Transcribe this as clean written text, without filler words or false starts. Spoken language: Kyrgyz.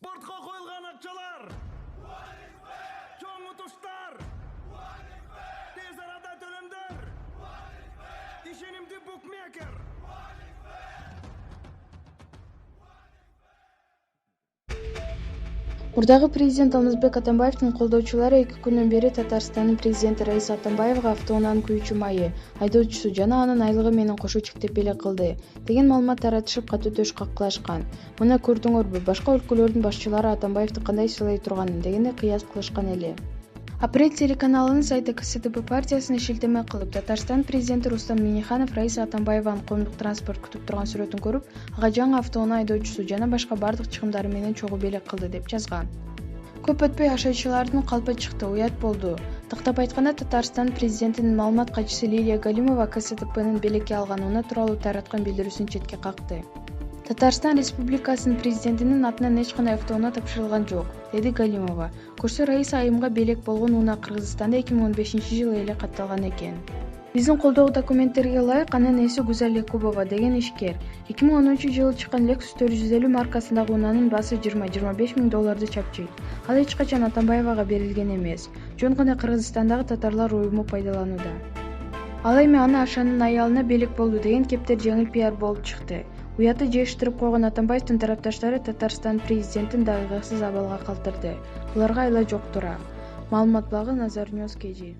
Спортқа қойылған ақшалар, чоң ұтыштар, тез арада төлемдер, ишенимді букмекер. Мурдагы президент Алмазбек Атамбаевдин колдоочулары 2 күндөн бери Татарстандын президенти Раиса Атамбаевага автоунаанын күйүүчү майы, айдоочусу жана анын айлыгы менен кошо чектеп белек кылды деген маалымат таратышып, катуу төш каклашкан. Мына көрдүңөрбү, башка өлкөлөрдүн башчылары Атамбаевди кандай сыйлай турганын дегенде кыяс кылышкан эле. Апрель телеканалынын сайты КСДП партиясына шилтеме кылып, Татарстан президенти Рустам Минниханов Раиса Атамбаеванын коомдук транспорт күтүп турган сүрөтүн көрүп, ага жаңы автоунаа айдоочусу жана башка бардык чыгымдары менен чогуу белек кылды деп жазган. Көп өтпөй ашайчылардын калпы чыкты, уят болду. Тактап айтканда, Татарстан президентинин маалымат катчысы Лилия Галимова КСДПнын белекке алган унаа тууралуу тараткан билдирүүсүн четке какты. Татарстан Республикасынын президентинин атынан эч кандай автоунаа тапшырылган жок, деди Галимова. Көрсө Раиса айымга белек болгон унаа Кыргызстанда 2015-жылы эле катталган экен. Биздин колдоо документтерге ылайык, анын ээси Гузаль Якубова деген ишкер 2010-жылы чыккан Lexus 450 маркасындагы унаанын баасы $20-25 миң чапчыйт. Ал эч качан Атамбаевага берилген эмес. Жөн гана Кыргызстандагы татарлар уюму пайдаланууда. Ал эми аны Ашанын аялына белек болду деген кептер жеңил пиар болуп чыкты. Уятты жештирип койгон Атамбаевдин тарапташтары Татарстан президентин дагы ыксыз абалга калтырды. Буларга айла жок тура. Маалымат багы Nazar News KG.